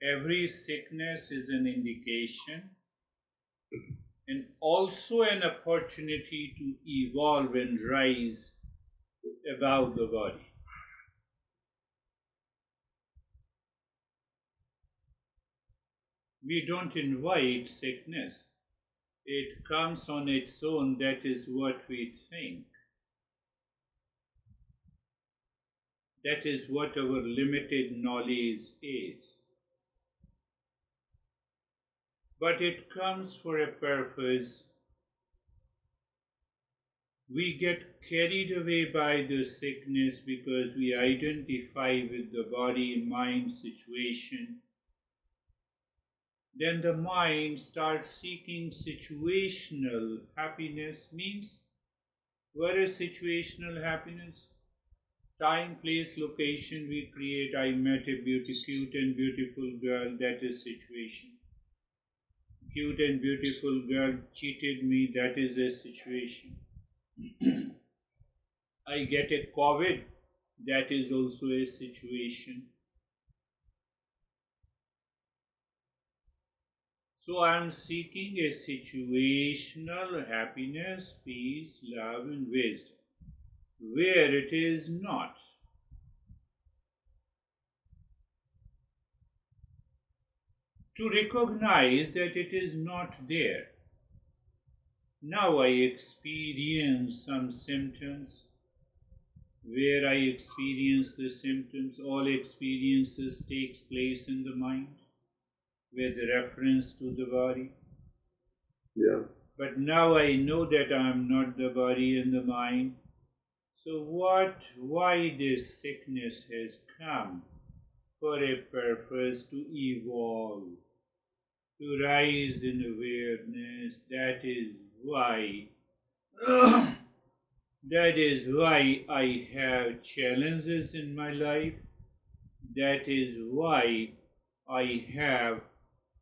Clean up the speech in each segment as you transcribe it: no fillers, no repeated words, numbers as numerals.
Every sickness is an indication and also an opportunity to evolve and rise above the body. We don't invite sickness. It comes on its own. That is what we think. That is what our limited knowledge is. But it comes for a purpose. We get carried away by the sickness because we identify with the body mind situation. Then the mind starts seeking situational happiness. Means what is situational happiness? Time, place, location we create. I met a cute and beautiful girl. That is situation. Cute and beautiful girl cheated me. That is a situation. I get a COVID. That is also a situation. So I am seeking a situational happiness, peace, love, and wisdom, where it is not. To recognize that it is not there. Now I experience some symptoms. Where I experience the symptoms, all experiences takes place in the mind with reference to the body. Yeah. But now I know that I am not the body and the mind. So why this sickness has come? For a purpose to evolve, to rise in awareness. That is why that is why I have challenges in my life. That is why I have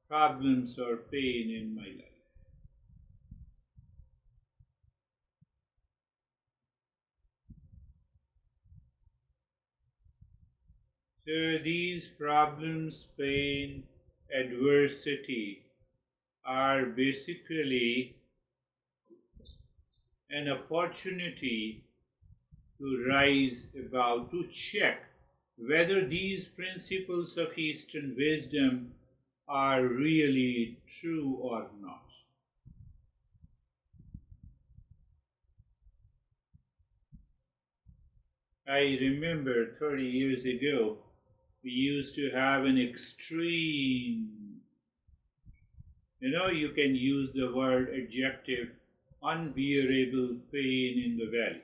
problems or pain in my life. So these problems, pain, adversity are basically an opportunity to rise above, to check whether these principles of Eastern wisdom are really true or not. I remember 30 years ago, we used to have an extreme, you can use the word adjective, unbearable pain in the valley.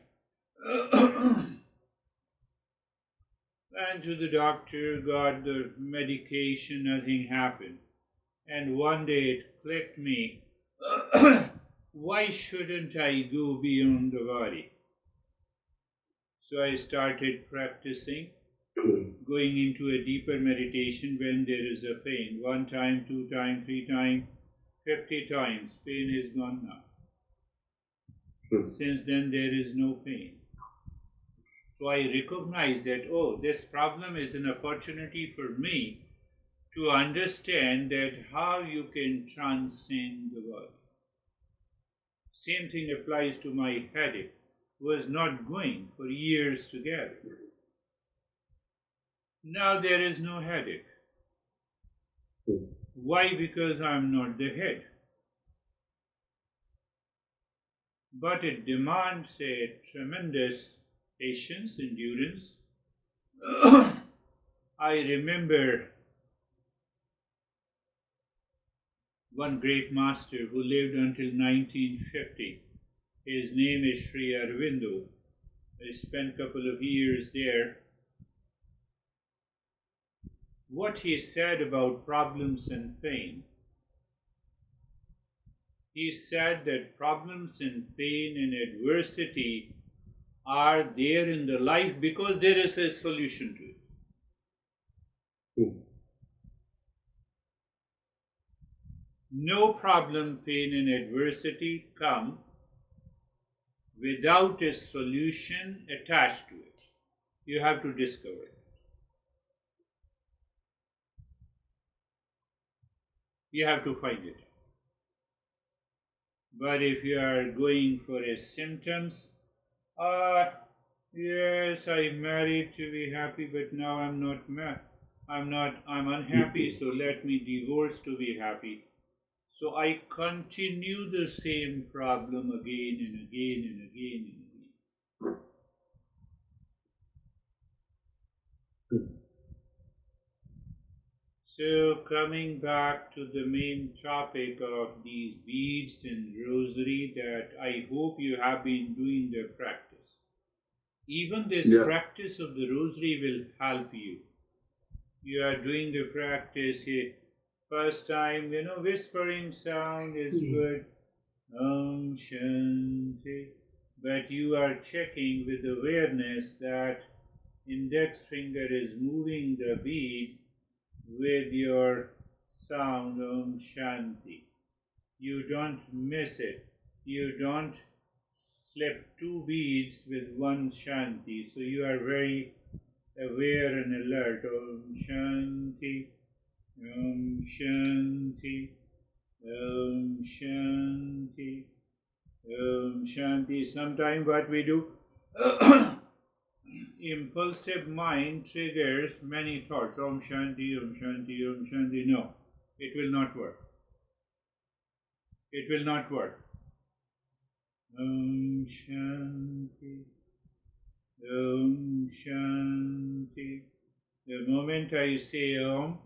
Went to the doctor, got the medication, nothing happened. And one day it clicked me, why shouldn't I go beyond the body? So I started practicing, going into a deeper meditation when there is a pain. 1 time, 2 time, 3 time, 50 times. Pain is gone now. Since then there is no pain. So I recognize that, this problem is an opportunity for me to understand that how you can transcend the world. Same thing applies to my headache. Was not going for years together. Now there is no headache. Why? Because I am not the head. But it demands a tremendous patience, endurance. I remember one great master who lived until 1950. His name is Sri Aurobindo. I spent a couple of years there. What he said about problems and pain, he said that problems and pain and adversity are there in the life because there is a solution to it. No problem, pain, and adversity come without a solution attached to it. You have to discover it. You have to find it. But if you are going for a symptoms, yes, I married to be happy, but now I'm not I'm unhappy, so let me divorce to be happy. So I continue the same problem again and again and again and again. So coming back to the main topic of these beads and rosary, that I hope you have been doing the practice. Even this Yeah. practice of the rosary will help you. You are doing the practice here. First time, whispering sound is good. Om Shanti. But you are checking with awareness that index finger is moving the bead with your sound Om Shanti. You don't miss it. You don't slip two beads with one Shanti. So you are very aware and alert. Om Shanti, Om Shanti, Om Shanti, Om Shanti. Sometimes what we do, impulsive mind triggers many thoughts. Om Shanti, Om Shanti, Om Shanti. No, it will not work. It will not work. Om Shanti, Om Shanti. The moment I say Om,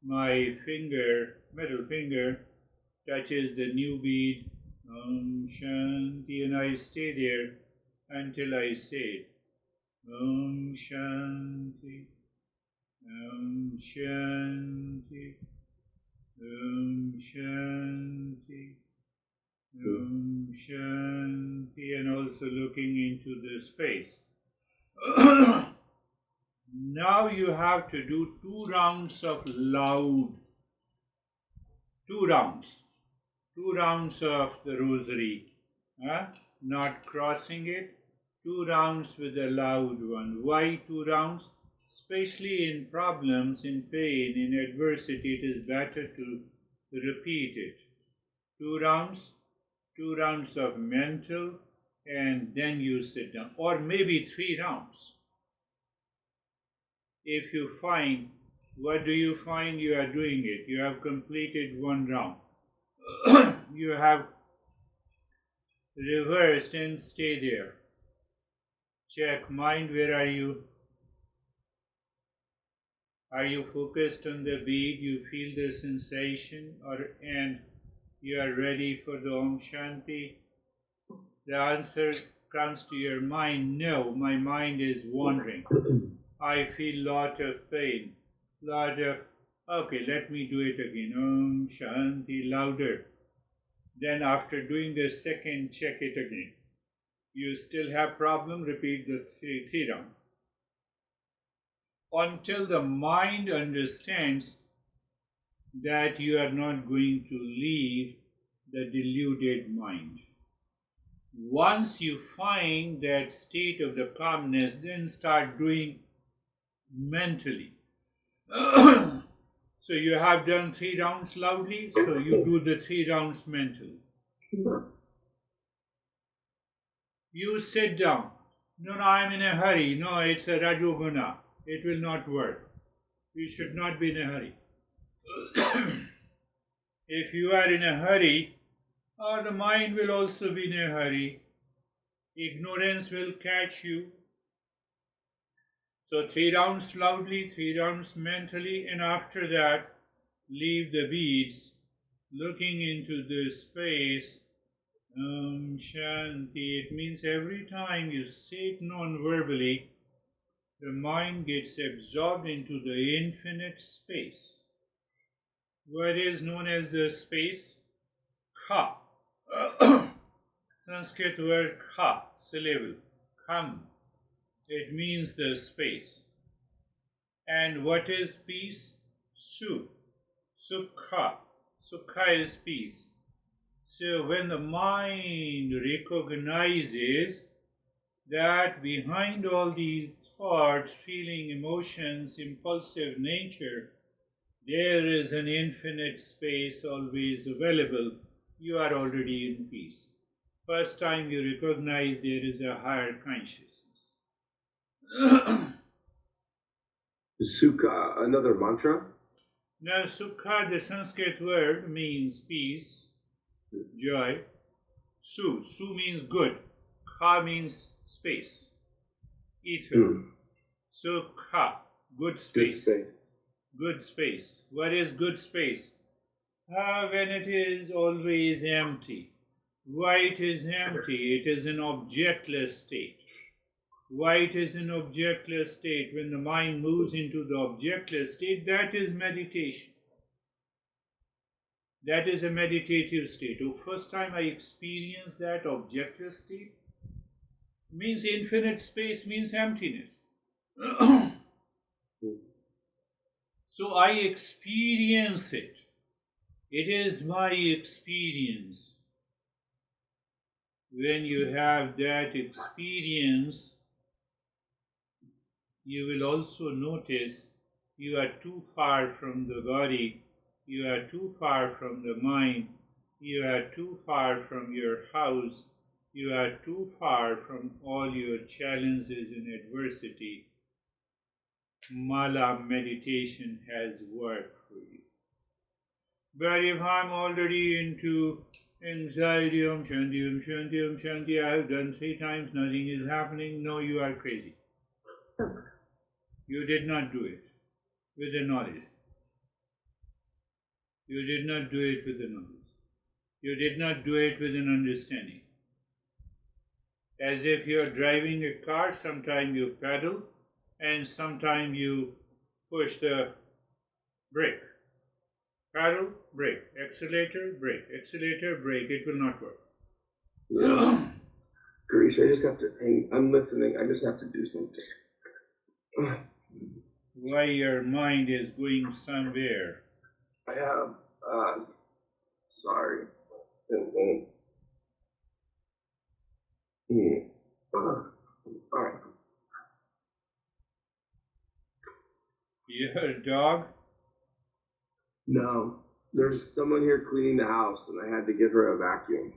my finger, middle finger, touches the new bead, Om Shanti, and I stay there until I say it. Om Shanti, Om Shanti, Om Shanti, Om Shanti, and also looking into the space. Now you have to do 2 rounds of loud, 2 rounds of the rosary, not crossing it, 2 rounds with a loud one. Why 2 rounds? Especially in problems, in pain, in adversity, it is better to repeat it. 2 rounds of mental, and then you sit down, or maybe 3 rounds. If you find, what do you find you are doing it? You have completed 1 round. You have reversed and stay there. Check mind, where are you? Are you focused on the bead? You feel the sensation, and you are ready for the Om Shanti? The answer comes to your mind, no, my mind is wandering. I feel lot of pain, okay, let me do it again. Om Shanti, louder. Then after doing the second, check it again. You still have problem, repeat the three rounds. Until the mind understands that you are not going to leave the deluded mind. Once you find that state of the calmness, then start doing mentally. So you have done 3 rounds loudly, so you do the 3 rounds mentally. You sit down. No, I'm in a hurry. No, it's a Rajoguna. It will not work. You should not be in a hurry. If you are in a hurry, the mind will also be in a hurry. Ignorance will catch you. So 3 rounds loudly, 3 rounds mentally, and after that, leave the beads, looking into the space. Om Shanti. It means every time you say it non-verbally, the mind gets absorbed into the infinite space. What is known as the space? Kha. Sanskrit word kha, syllable. Kham. It means the space. And what is peace? Su. Sukha. Sukha is peace. So when the mind recognizes that behind all these thoughts, feeling, emotions, impulsive nature, There is an infinite space always available. You are already in peace. First time you recognize there is a higher consciousness. Is Sukha another mantra? Now, Sukha, the Sanskrit word, means peace, joy. Su means good. Kha means space, ether. Sukha, good space. Good space. Good space. What is good space? When it is always empty. Why it is empty? It is an objectless state. Why it is an objectless state? When the mind moves into the objectless state, that is meditation. That is a meditative state. The first time I experienced that objectless state, means infinite space means emptiness. So I experience it. It is my experience. When you have that experience, you will also notice you are too far from the body, you are too far from the mind, you are too far from your house, you are too far from all your challenges and adversity. Mala meditation has worked for you. But if I'm already into anxiety, shanti, I have done 3 times, nothing is happening, no, you are crazy. You did not do it with the knowledge. You did not do it with the knowledge. You did not do it with an understanding. As if you are driving a car, sometimes you pedal and sometimes you push the brake. Pedal, brake, accelerator, brake, it will not work. Yeah. Girish, I just have to I'm listening, I just have to do something. Why your mind is going somewhere? I have, sorry. Alright. Your dog? No, there's someone here cleaning the house and I had to give her a vacuum.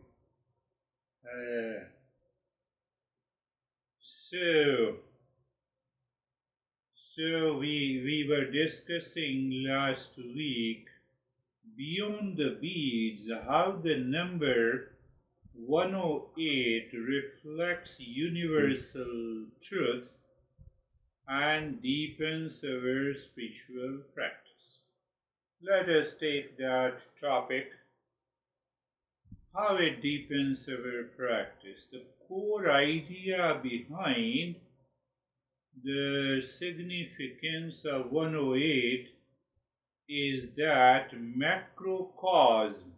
So we were discussing last week beyond the weeds how the number 108 reflects universal truth and deepens our spiritual practice. Let us take that topic, how it deepens our practice. The core idea behind the significance of 108 is that macrocosm,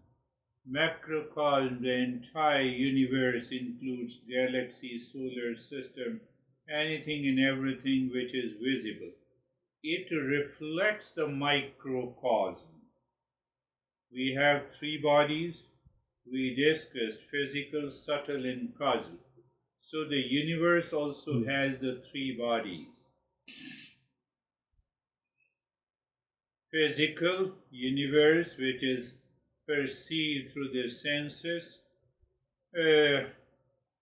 the entire universe includes galaxy, solar system, anything and everything which is visible. It reflects the microcosm. We have 3 bodies. We discussed physical, subtle, and causal. So the universe also has the 3 bodies. Physical universe, which is perceived through the senses.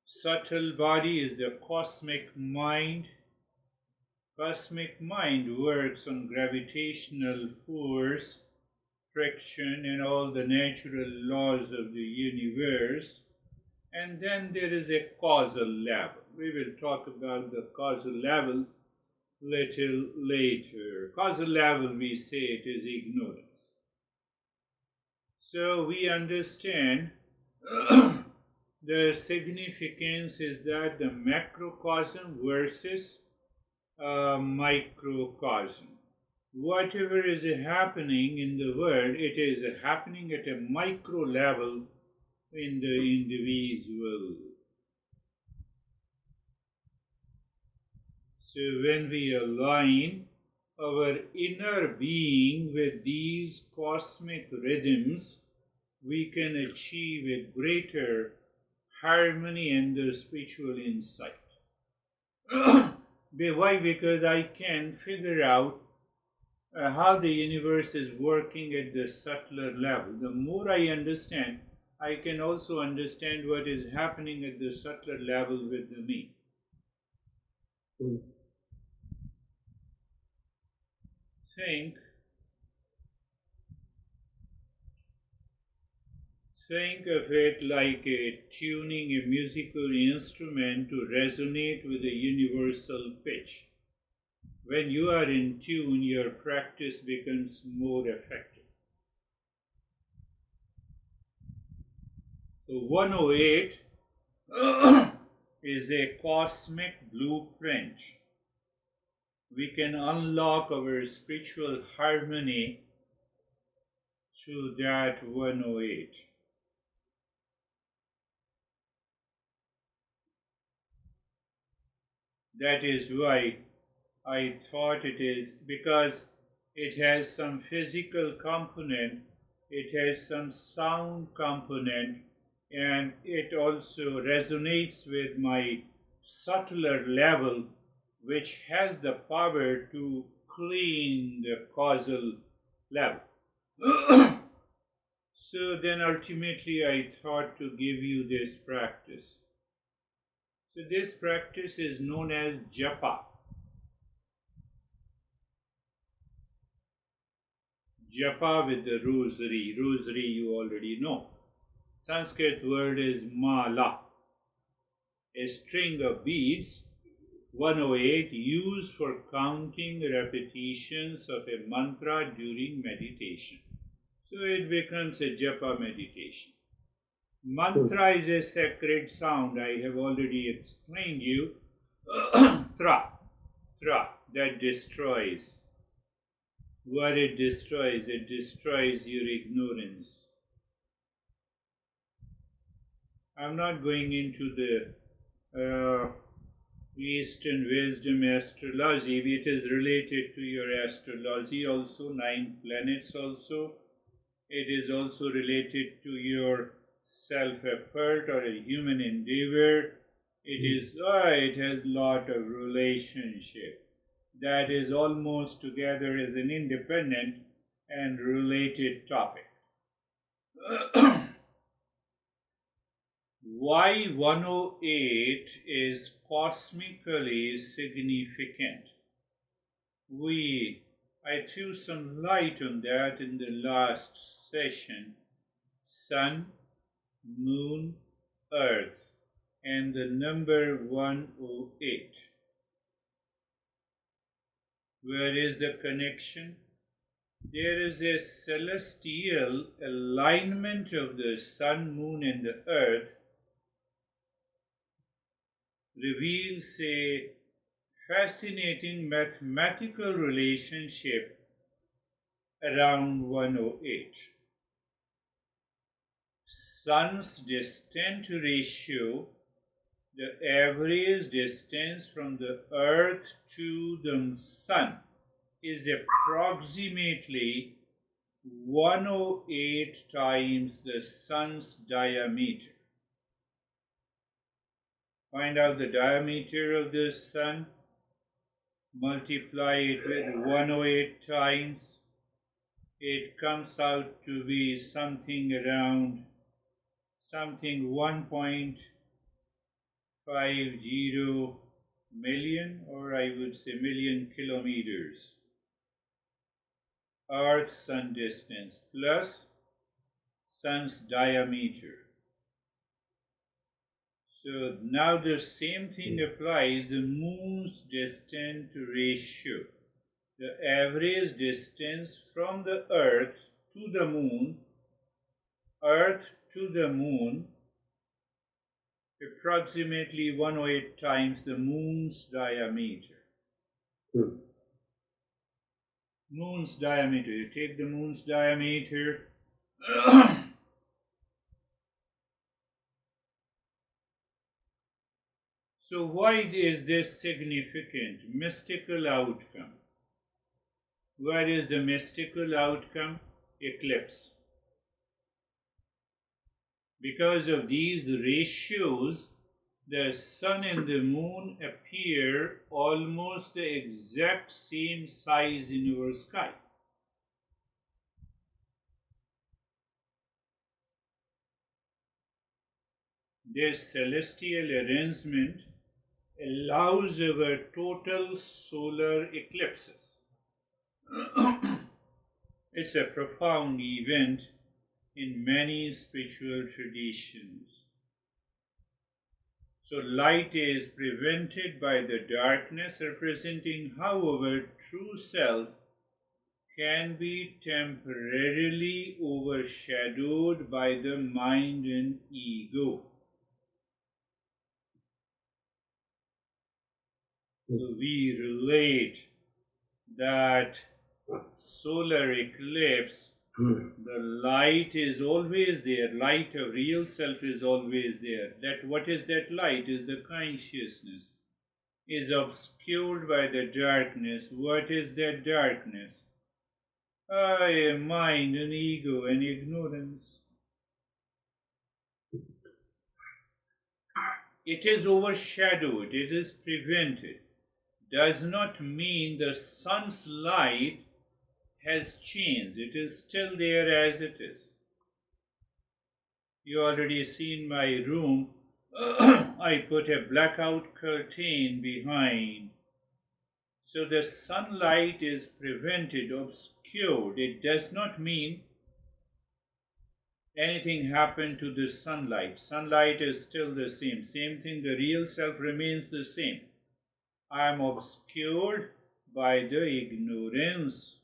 Subtle body is the cosmic mind. Cosmic mind works on gravitational force, friction, and all the natural laws of the universe. And then there is a causal level. We will talk about the causal level little later. Causal level, we say it is ignorance. So we understand the significance is that the macrocosm versus microcosm. Whatever is happening in the world, it is happening at a micro level in the individual. So when we align our inner being with these cosmic rhythms, we can achieve a greater harmony and the spiritual insight. Why? Because I can figure out how the universe is working at the subtler level. The more I understand, I can also understand what is happening at the subtler level with me. Mm. Think of it like tuning a musical instrument to resonate with a universal pitch. When you are in tune, your practice becomes more effective. So 108 is a cosmic blueprint. We can unlock our spiritual harmony through that 108. That is why I thought it is, because it has some physical component, it has some sound component, and it also resonates with my subtler level, which has the power to clean the causal level. So then ultimately I thought to give you this practice. So this practice is known as japa. Japa with the rosary. Rosary you already know. Sanskrit word is mala. A string of beads, 108, used for counting repetitions of a mantra during meditation. So it becomes a japa meditation. Mantra is a sacred sound. I have already explained you. Tra, that destroys. What it destroys your ignorance. I'm not going into the Eastern wisdom astrology. It is related to your astrology also, 9 planets also. It is also related to your self-effort or a human endeavor. It has lot of relationship. That is almost together as an independent and related topic. Why 108 is cosmically significant? I threw some light on that in the last session. Sun, Moon, Earth, and the number 108. Where is the connection? There is a celestial alignment of the sun, moon, and the earth reveals a fascinating mathematical relationship around 108. Sun's distance ratio, the average distance from the earth to the sun, is approximately 108 times the sun's diameter. Find out the diameter of the sun, multiply it with 108 times. It comes out to be something 1.50 million, or I would say million kilometers. Earth-Sun distance plus Sun's diameter. So now the same thing applies, the Moon's distance ratio. The average distance from the Earth to the Moon, approximately 108 times the Moon's diameter. Moon's diameter, you take the Moon's diameter, so why is this significant? Mystical outcome. What is the mystical outcome? Eclipse. Because of these ratios, the sun and the moon appear almost the exact same size in our sky. This celestial arrangement allows our total solar eclipses. It's a profound event in many spiritual traditions. So light is prevented by the darkness, representing how our true self can be temporarily overshadowed by the mind and ego. So we relate that solar eclipse, the light is always there, light of real self is always there. That what is that light is the consciousness, is obscured by the darkness. What is that darkness? Mind and ego and ignorance. It is overshadowed, it is prevented. Does not mean the sun's light has changed. It is still there as it is. You already seen my room. I put a blackout curtain behind. So the sunlight is prevented, obscured. It does not mean anything happened to the sunlight. Sunlight is still the same. Same thing, the real self remains the same. I am obscured by the ignorance.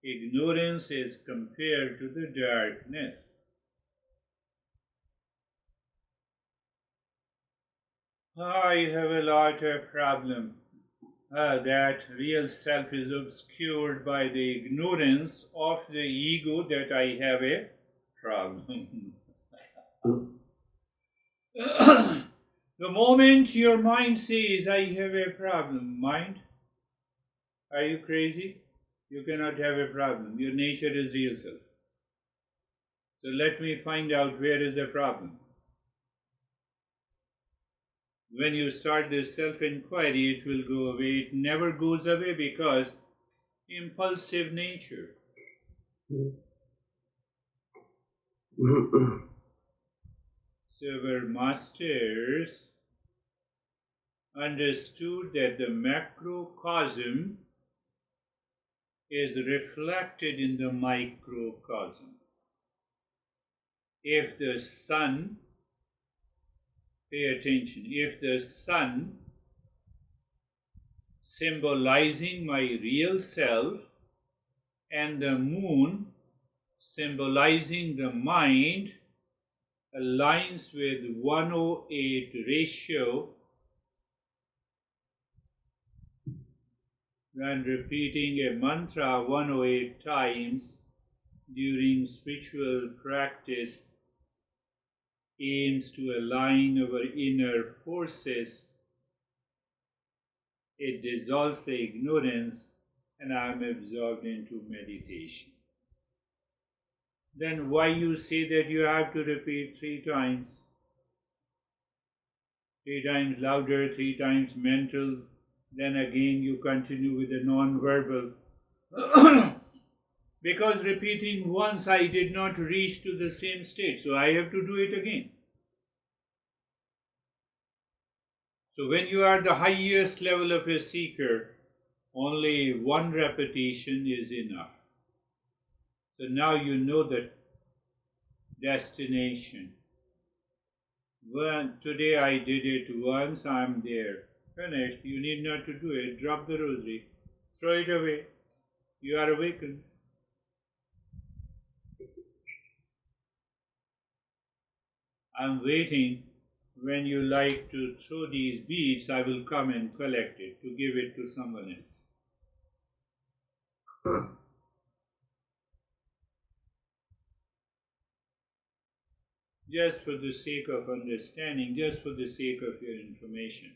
Ignorance is compared to the darkness. I have a lot of problem. That real self is obscured by the ignorance of the ego that I have a problem. The moment your mind says, I have a problem, mind, are you crazy? You cannot have a problem. Your nature is real self. So let me find out where is the problem. When you start this self-inquiry, it will go away. It never goes away because impulsive nature. So our masters understood that the macrocosm is reflected in the microcosm. If the sun, pay attention, if the sun symbolizing my real self and the moon symbolizing the mind aligns with 108 ratio, then repeating a mantra 108 times during spiritual practice aims to align our inner forces. It dissolves the ignorance and I am absorbed into meditation. Then why you say that you have to repeat 3 times? 3 times louder, 3 times mental, then again you continue with the non-verbal. Because repeating once I did not reach to the same state, so I have to do it again. So when you are the highest level of a seeker, only 1 repetition is enough. So now you know the destination. Today I did it once, I'm there. Finished. You need not to do it. Drop the rosary. Throw it away. You are awakened. I'm waiting. When you like to throw these beads, I will come and collect it to give it to someone else. Just for the sake of understanding, just for the sake of your information.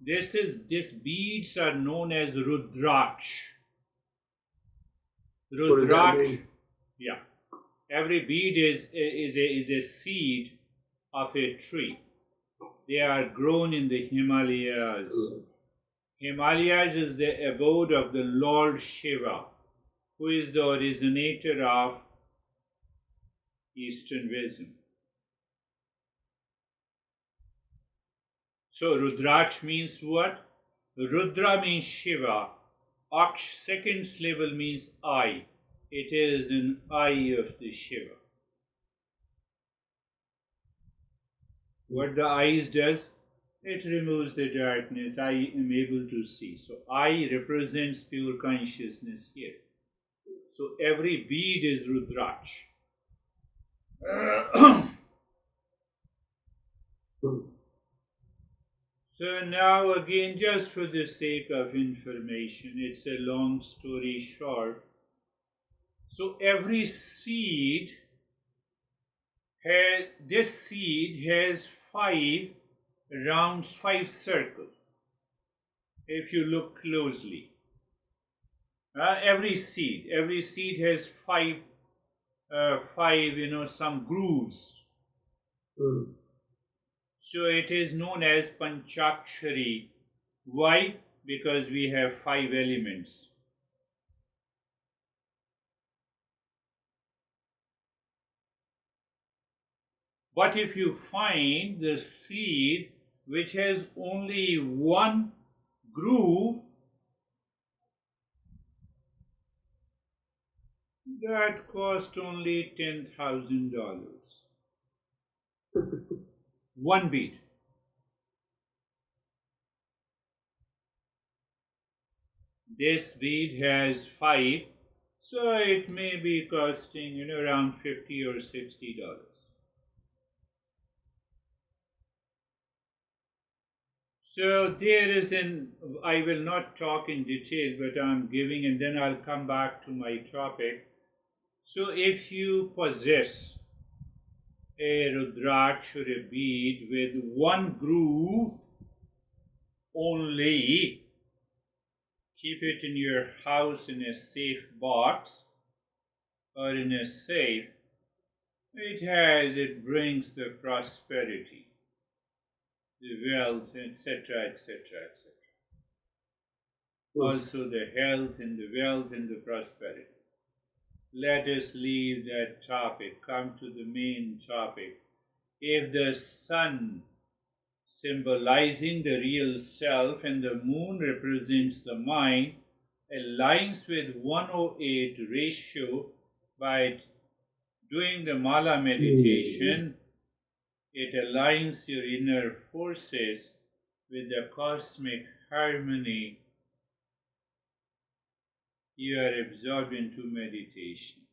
These beads are known as Rudraksh. Rudraksh. Yeah. Every bead is a seed of a tree. They are grown in the Himalayas. Himalayas is the abode of the Lord Shiva, who is the originator of Eastern wisdom. So Rudraksh means what? Rudra means Shiva. Aksh, second syllable, means eye. It is an eye of the Shiva. What the eyes does? It removes the darkness. I am able to see. So eye represents pure consciousness here. So every bead is Rudraksh. So now again, just for the sake of information, it's a long story short. So every seed this seed has 5 circles. If you look closely, every seed has five, some grooves. So it is known as Panchakshari. Why? Because we have 5 elements. But if you find the seed which has only one groove, that cost only $10,000. One bead. This bead has 5, so it may be costing around $50 or $60. So there is I will not talk in detail, but I'm giving, and then I'll come back to my topic. So if you possess a Rudraksh or a bead with one groove only, keep it in your house in a safe box or in a safe. It brings the prosperity, the wealth, etc., etc., etc. Also the health and the wealth and the prosperity. Let us leave that topic, come to the main topic. If the sun, symbolizing the real self, and the moon represents the mind, aligns with 108 ratio by doing the mala meditation, it aligns your inner forces with the cosmic harmony. You are absorbed into meditation.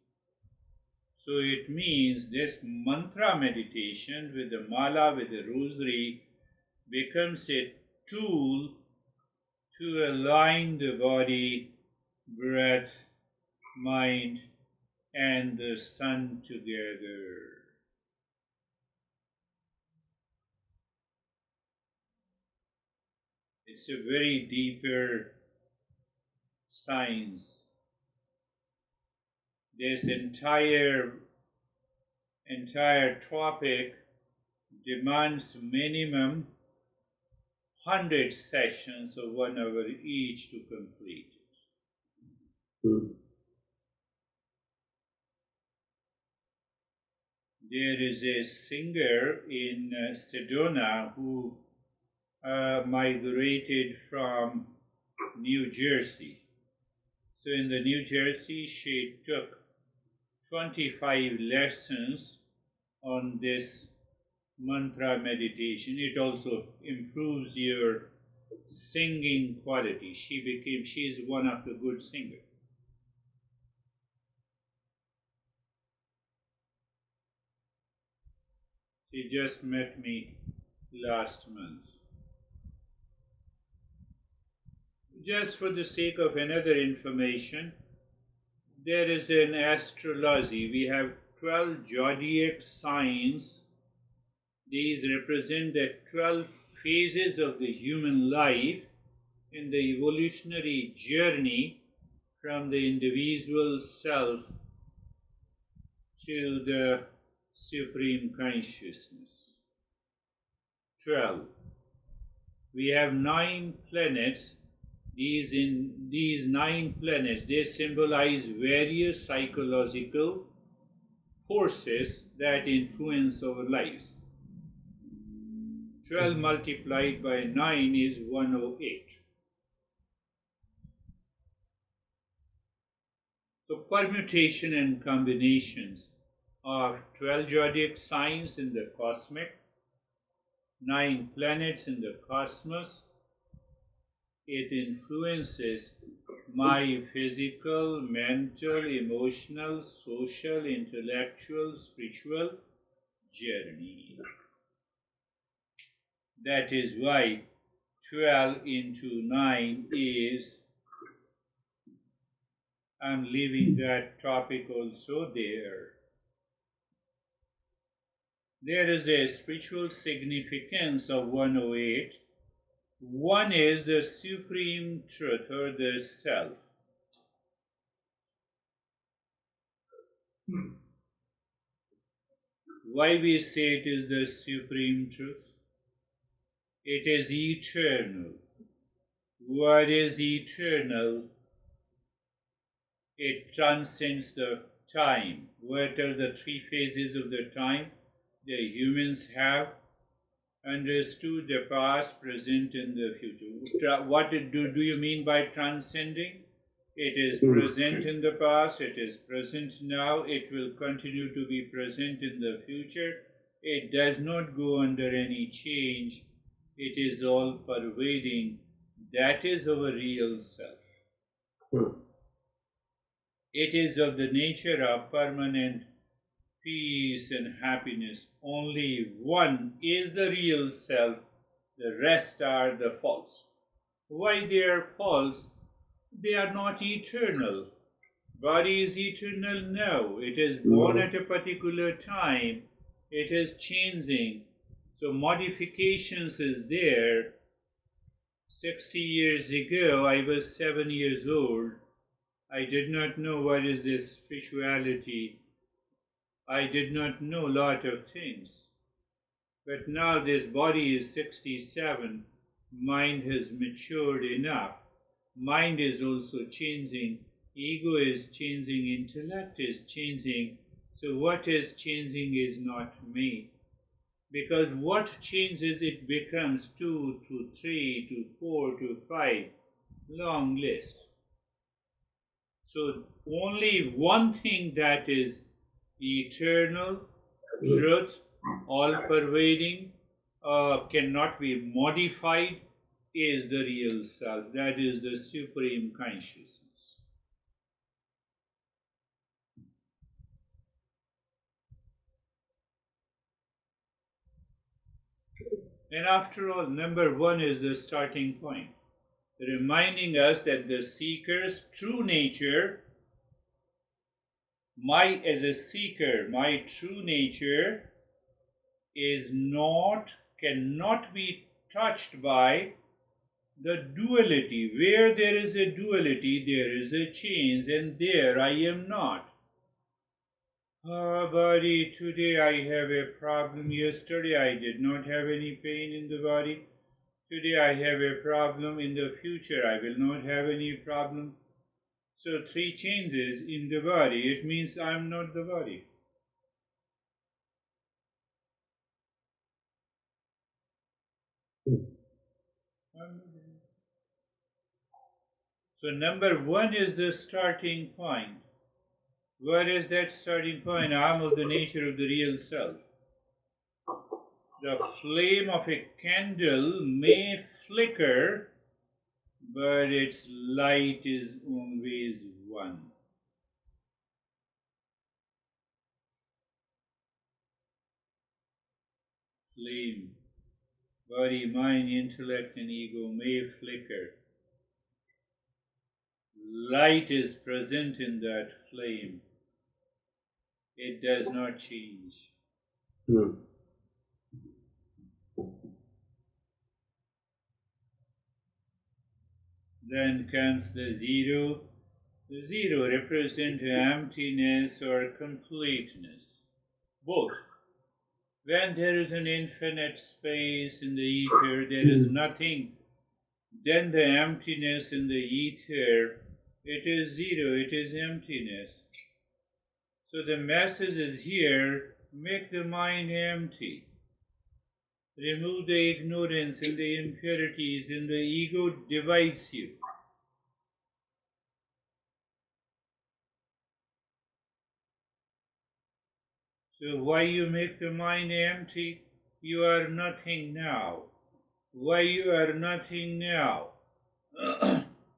So it means this mantra meditation with the mala, with the rosary, becomes a tool to align the body, breath, mind, and the sun together. It's a very deeper science. This entire topic demands minimum 100 sessions of 1 hour each to complete it. There is a singer in Sedona who migrated from New Jersey. So in the New Jersey, she took 25 lessons on this mantra meditation. It also improves your singing quality. She is one of the good singers. She just met me last month. Just for the sake of another information, there is an astrology. We have 12 zodiac signs. These represent the 12 phases of the human life in the evolutionary journey from the individual self to the supreme consciousness. 12. We have 9 planets. These 9 planets, they symbolize various psychological forces that influence our lives. 12 multiplied by 9 is 108. So permutation and combinations of 12 zodiac signs in the cosmic, 9 planets in the cosmos, it influences my physical, mental, emotional, social, intellectual, spiritual journey. That is why 12 into 9 is, I'm leaving that topic also there. There is a spiritual significance of 108. One is the supreme truth or the self. Why we say it is the supreme truth? It is eternal. What is eternal? It transcends the time. What are the 3 phases of the time? The humans have understood the past, present, and the future. What do you mean by transcending? It is present in the past, it is present now, it will continue to be present in the future. It does not go under any change. It is all pervading. That is our real self. It is of the nature of permanent peace and happiness. Only one is the real self, the rest are the false. Why they are false? They are not eternal. Body is eternal now. It is born at a particular time. It is changing. So modifications is there. 60 years ago, I was 7 years old. I did not know what is this spirituality. I did not know a lot of things. But now this body is 67. Mind has matured enough. Mind is also changing. Ego is changing. Intellect is changing. So what is changing is not me. Because what changes, it becomes 2 to 3 to 4 to 5. Long list. So only one thing that is eternal, truth, all-pervading, cannot be modified, is the real self. That is the supreme consciousness. And after all, number 1 is the starting point, reminding us that the seeker's true nature, as a seeker, my true nature cannot be touched by the duality. Where there is a duality, there is a change, and there I am not. Body, today I have a problem. Yesterday I did not have any pain in the body. Today I have a problem. In the future I will not have any problem. So 3 changes in the body. It means I am not the body. So number 1 is the starting point. What is that starting point? I am of the nature of the real self. The flame of a candle may flicker, but its light is always one. Flame, body, mind, intellect, and ego may flicker. Light is present in that flame. It does not change. Then comes the zero. The zero represents emptiness or completeness. Both. When there is an infinite space in the ether, there is nothing. Then the emptiness in the ether, it is zero, it is emptiness. So the message is here, make the mind empty. Remove the ignorance and the impurities, and the ego divides you. So why you make the mind empty? You are nothing now. Why you are nothing now?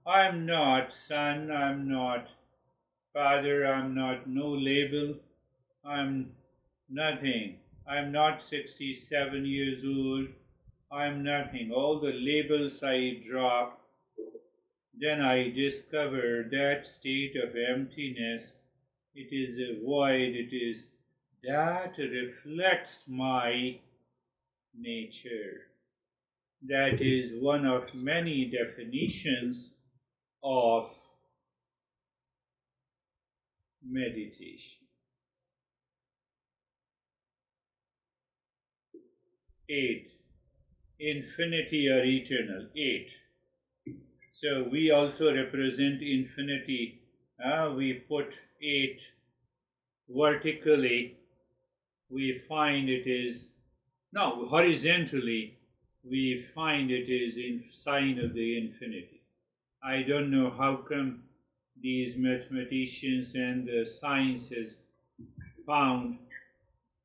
I'm not son, I'm not father, I'm not no label, I'm nothing. I'm not 67 years old, I'm nothing. All the labels I drop, then I discover that state of emptiness. It is a void, it is that reflects my nature. That is one of many definitions of meditation. 8. Infinity or eternal. 8. So we also represent infinity. We put 8 vertically. We find it is, no, horizontally, we find it is in sign of the infinity. I don't know how come these mathematicians and the sciences found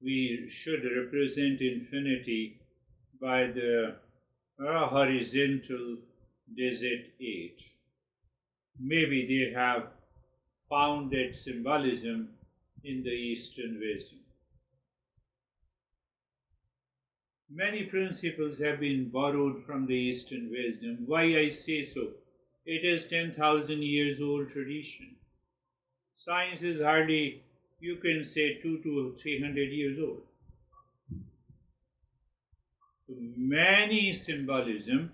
we should represent infinity by the horizontal digit 8. Maybe they have found that symbolism in the Eastern wisdom. Many principles have been borrowed from the Eastern wisdom. Why I say so? It is 10,000 years old tradition. Science is hardly, you can say, 200 to 300 years old. So many symbolism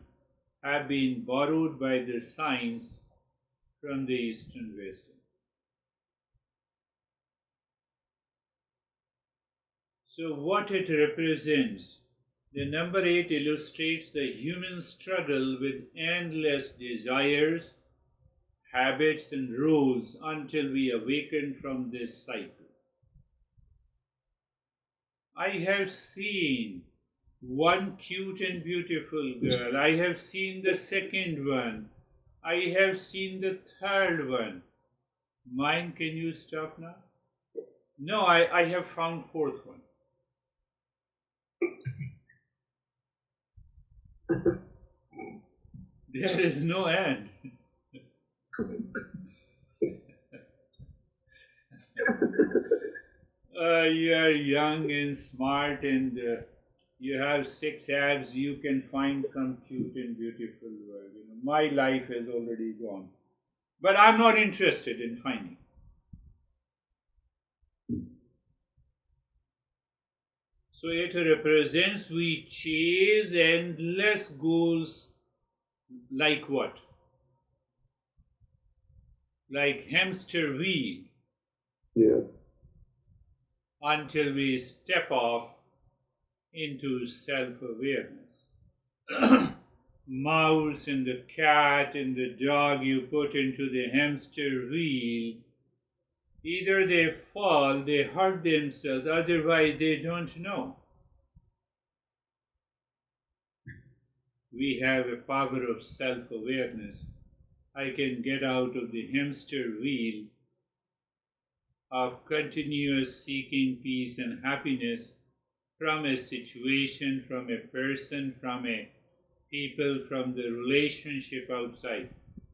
have been borrowed by the science from the Eastern wisdom. So what it represents? The number 8 illustrates the human struggle with endless desires, habits, and rules until we awaken from this cycle. I have seen one cute and beautiful girl. I have seen the second one. I have seen the third one. Mine, can you stop now? No, I have found fourth one. There is no end. You are young and smart and you have 6 abs, you can find some cute and beautiful world. My life has already gone. But I'm not interested in finding. So it represents we chase endless goals like what? Like hamster wheel. Yeah. Until we step off into self-awareness. Mouse and the cat and the dog you put into the hamster wheel, either they fall, they hurt themselves, otherwise they don't know. We have a power of self-awareness. I can get out of the hamster wheel of continuous seeking peace and happiness from a situation, from a person, from a people, from the relationship outside.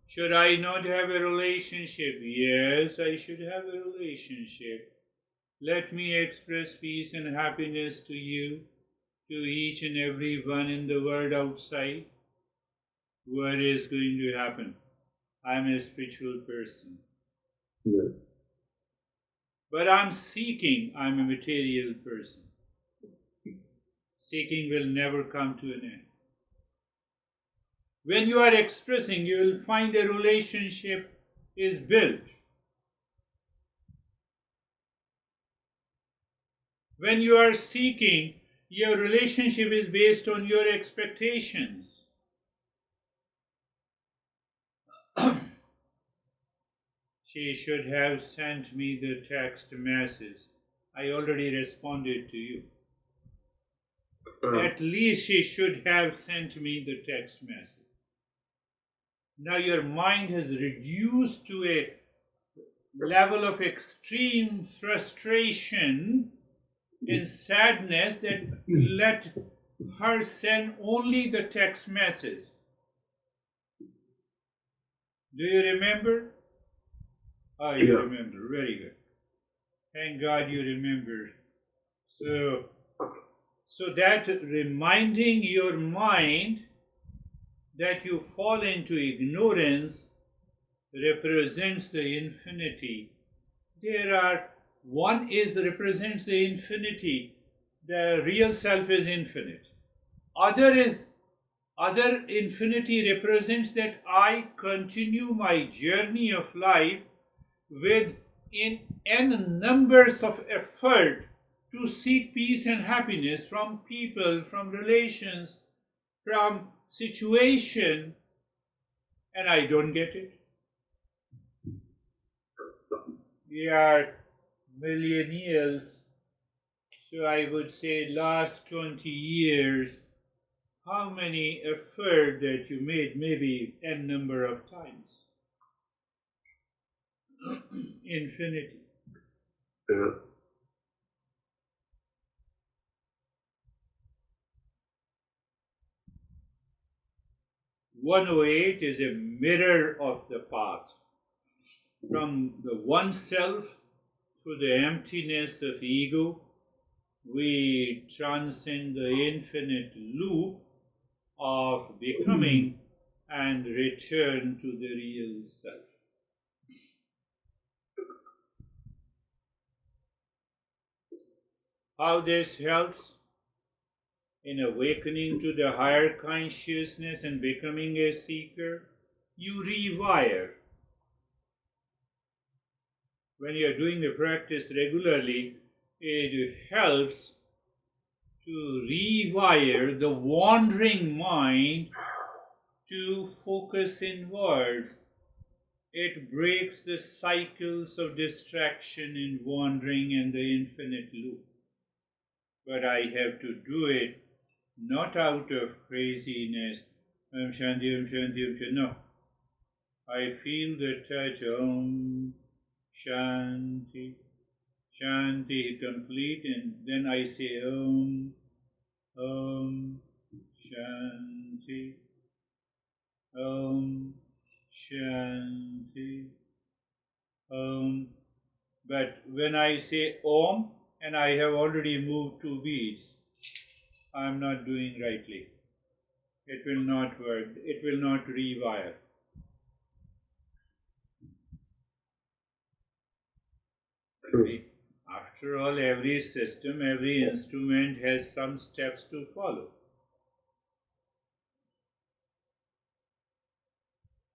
Should I not have a relationship? Yes, I should have a relationship. Let me express peace and happiness to you, to each and every one in the world outside. What is going to happen? I'm a spiritual person. Yeah. But I'm seeking, I'm a material person. Seeking will never come to an end. When you are expressing, you will find a relationship is built. When you are seeking, Your relationship is based on your expectations. She should have sent me the text message. I already responded to you. At least she should have sent me the text message. Now your mind has reduced to a level of extreme frustration and sadness that let her send only the text message. Do you remember? Oh, you remember. Very good. Thank God you remember. So that reminding your mind that you fall into ignorance represents the infinity. One represents the infinity. The real self is infinite. Other infinity represents that I continue my journey of life with in n numbers of effort to seek peace and happiness from people, from relations, from situation, and I don't get it. We are millennials, so I would say last 20 years, how many effort that you made, maybe n number of times. Infinity. Yeah. "108 is a mirror of the path. From the oneself to the emptiness of ego, we transcend the infinite loop of becoming and return to the real self. How this helps in awakening to the higher consciousness and becoming a seeker? You rewire. When you are doing the practice regularly, it helps to rewire the wandering mind to focus inward. It breaks the cycles of distraction and wandering and the infinite loop. But I have to do it not out of craziness. Om Shanti, Om Shanti, Om Shanti. No. I feel the touch. Om Shanti. Shanti complete, and then I say Om, Om Shanti, Om Shanti, Om. But when I say Om and I have already moved 2 beats, I am not doing rightly. It will not work. It will not rewire. After all, every system, every instrument has some steps to follow.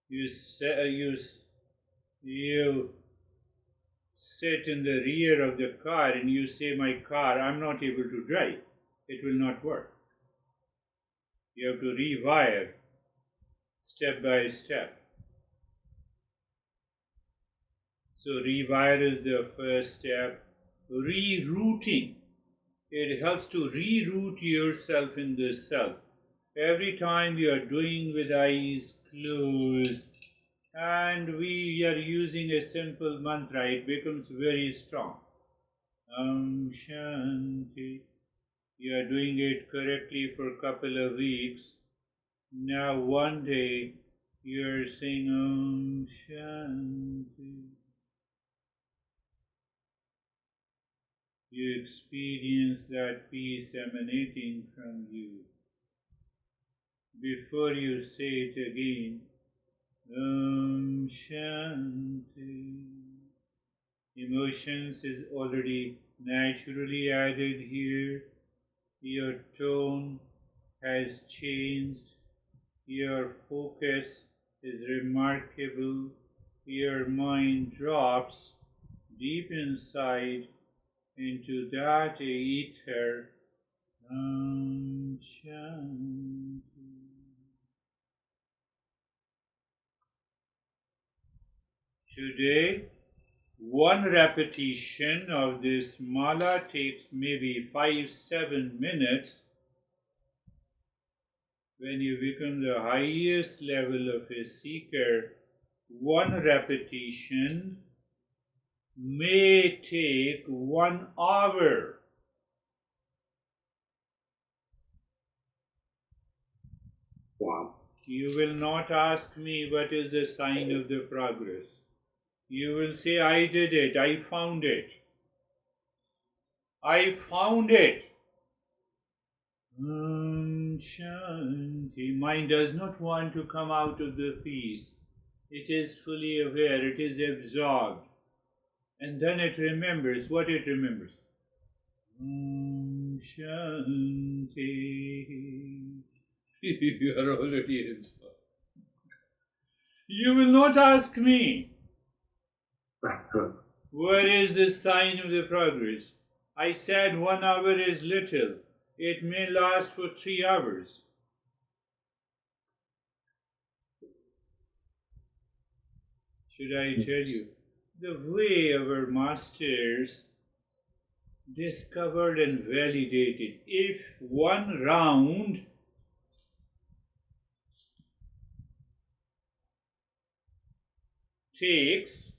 You sit in the rear of the car and you say, my car, I'm not able to drive. It will not work. You have to rewire step by step. So rewire is the first step. Rerouting. It helps to reroute yourself in the self. Every time you are doing with eyes closed and we are using a simple mantra, it becomes very strong. Om Shanti. You are doing it correctly for a couple of weeks. Now one day you are saying Om Shanti. You experience that peace emanating from you. Before you say it again, Om Shanti. Emotions is already naturally added here. Your tone has changed. Your focus is remarkable. Your mind drops deep inside into that ether. Shanti. Today, one repetition of this mala takes maybe 5-7 minutes. When you become the highest level of a seeker, one repetition may take 1 hour. Wow. You will not ask me what is the sign of the progress. You will say, I did it, I found it. I found it. Shanti. Mind does not want to come out of the peace. It is fully aware, it is absorbed. And then it remembers what it remembers. Shanti. You are already absorbed. You will not ask me, what is the sign of the progress? I said 1 hour is little. It may last for 3 hours. Should I tell you? The way our masters discovered and validated, if 1 round takes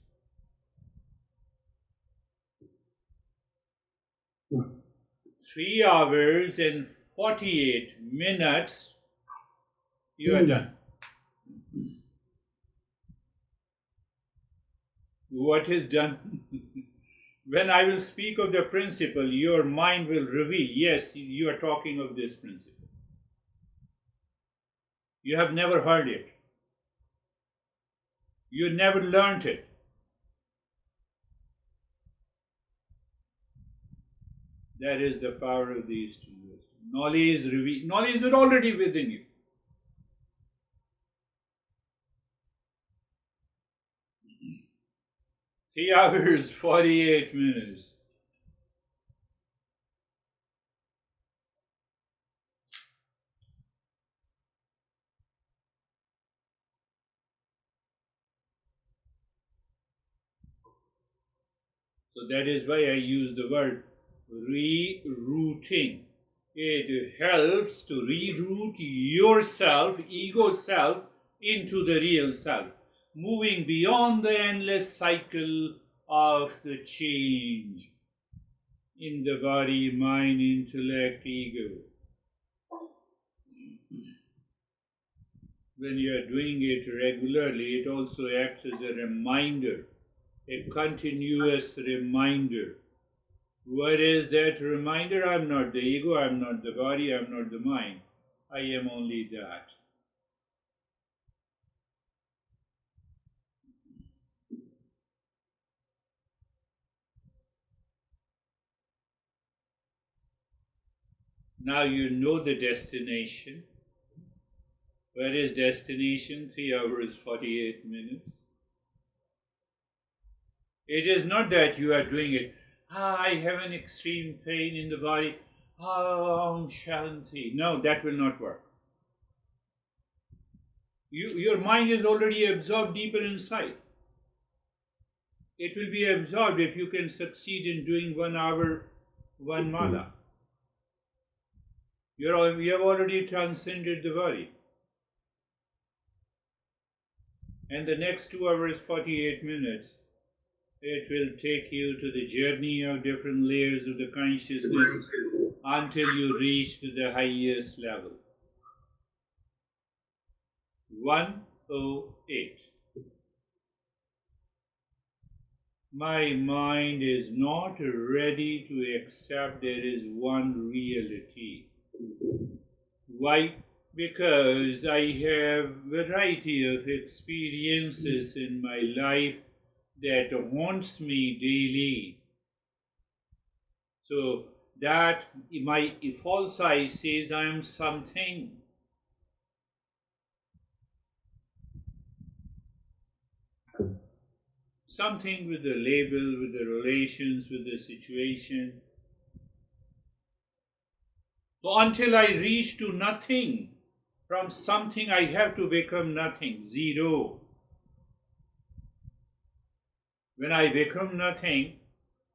3 hours and 48 minutes, you are done. What is done? When I will speak of the principle, your mind will reveal, yes, you are talking of this principle. You have never heard it. You never learnt it. That is the power of the Eastern wisdom. Knowledge is already within you. Three hours, 48 minutes. So that is why I use the word rerouting. It helps to reroute yourself, ego self, into the real self, moving beyond the endless cycle of the change in the body, mind, intellect, ego. When you are doing it regularly, it also acts as a reminder, a continuous reminder. What is that reminder? I'm not the ego, I'm not the body, I'm not the mind. I am only that. Now you know the destination. Where is destination? 3 hours, 48 minutes. It is not that you are doing it. I have an extreme pain in the body. Shanti. No, that will not work. Your mind is already absorbed deeper inside. It will be absorbed if you can succeed in doing 1 hour, 1 mala. You have already transcended the body. And the next 2 hours, 48 minutes, it will take you to the journey of different layers of the consciousness until you reach to the highest level. 108. My mind is not ready to accept there is one reality. Why? Because I have variety of experiences in my life that haunts me daily. So that my false eye says I am something. Something with the label, with the relations, with the situation. Until I reach to nothing, from something I have to become nothing, zero. When I become nothing,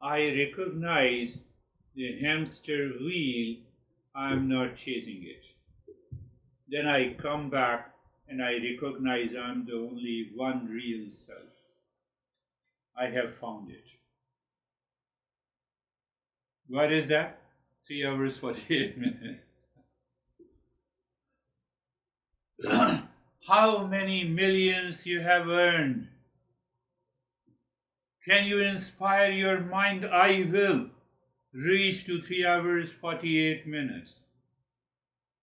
I recognize the hamster wheel, I am not chasing it. Then I come back and I recognize I am the only one real self. I have found it. What is that? 3 hours 48 minutes. How many millions you have earned? Can you inspire your mind? I will reach to 3 hours 48 minutes.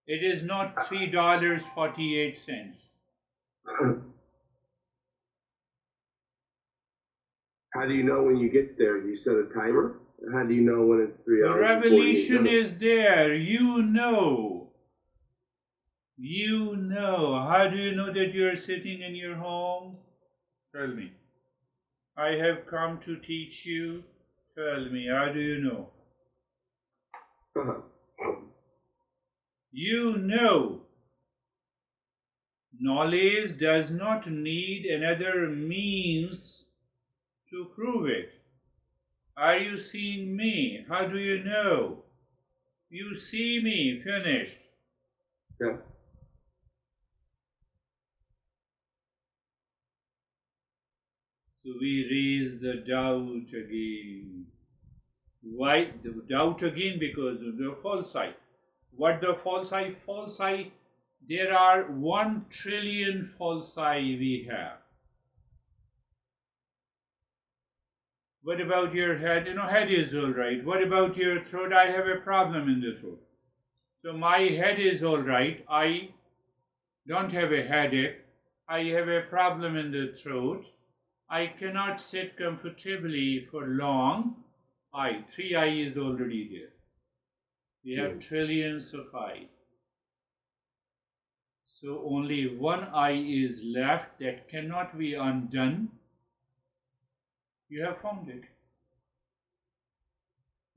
It is not $3.48. How do you know when you get there? Do you set a timer? How do you know when it's 3 The hours? revelation is there. You know. You know. How do you know that you are sitting in your home? Tell me. I have come to teach you. Tell me, how do you know? You know. Knowledge does not need another means to prove it. Are you seeing me? How do you know? You see me, finished. Yeah. So we raise the doubt again. Why the doubt again? Because of the false eye. What the false eye? False eye, there are 1 trillion false eye we have. What about your head? Head is all right. What about your throat? I have a problem in the throat. So my head is all right. I don't have a headache. I have a problem in the throat. I cannot sit comfortably for long. 3 eye is already there. We have trillions of eye. So only 1 eye is left that cannot be undone. You have found it.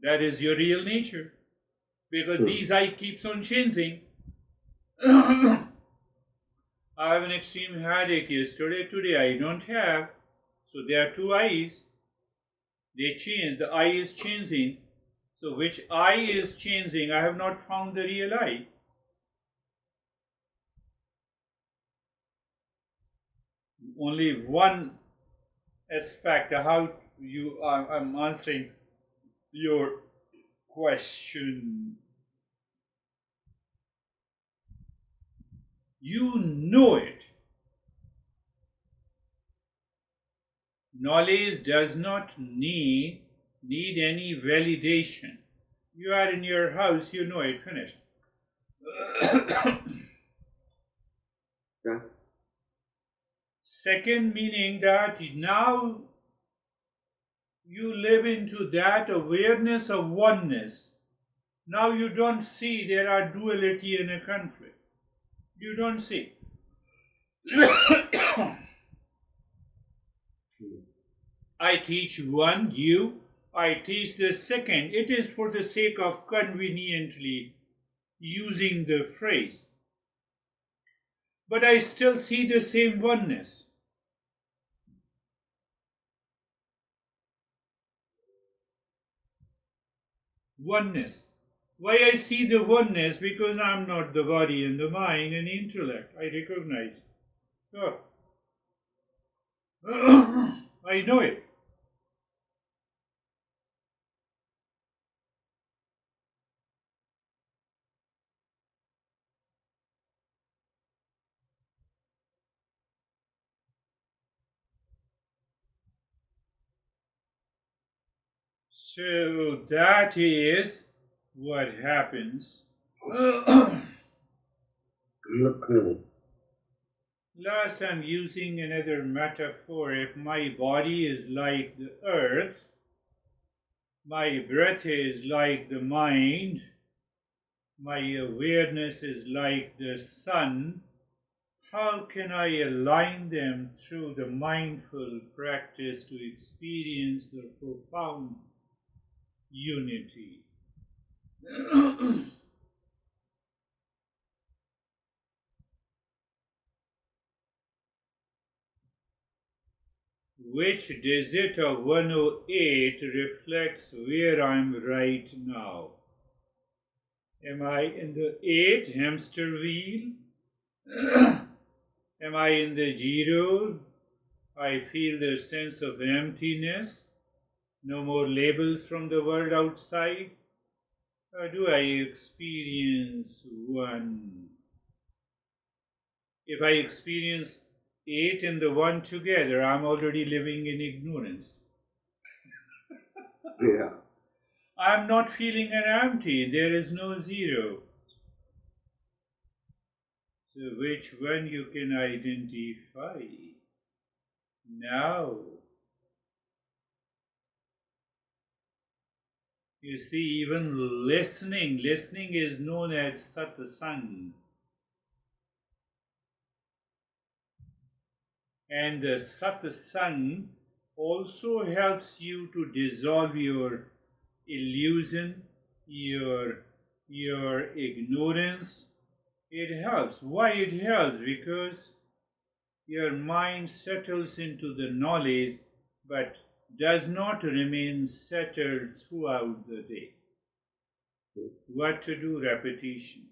That is your real nature. Because these eye keeps on changing. I have an extreme headache yesterday. Today I don't have. So there are 2 eyes. They change. The eye is changing. So which eye is changing? I have not found the real eye. Only one aspect. How I'm answering your question. You know it. Knowledge does not need any validation. You are in your house, you know it, finished. Yeah. Second meaning that now you live into that awareness of oneness. Now you don't see there are duality and a conflict. You don't see. I teach one, I teach the second. It is for the sake of conveniently using the phrase. But I still see the same oneness. Oneness. Why I see the oneness? Because I'm not the body and the mind and intellect. I recognize. Oh. I know it. So that is what happens. Last, I'm using another metaphor. If my body is like the earth, my breath is like the mind, my awareness is like the sun, how can I align them through the mindful practice to experience the profound unity? which digit of 108 reflects where I am right now? Am I in the 8 hamster wheel? Am I in the 0? I feel the sense of emptiness, no more labels from the world outside. Or do I experience 1? If I experience 8 and the 1 together, I'm already living in ignorance. Yeah. I'm not feeling an empty. There is no 0. So which one you can identify now? You see, even listening is known as satsang. And the satsang also helps you to dissolve your illusion, your ignorance. It helps. Why it helps? Because your mind settles into the knowledge but does not remain settled throughout the day. What to do? Repetition.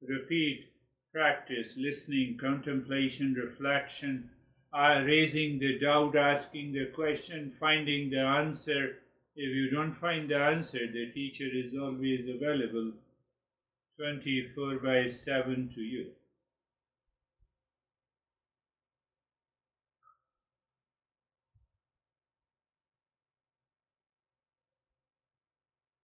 Repeat, practice, listening, contemplation, reflection, raising the doubt, asking the question, finding the answer. If you don't find the answer, the teacher is always available 24/7 to you.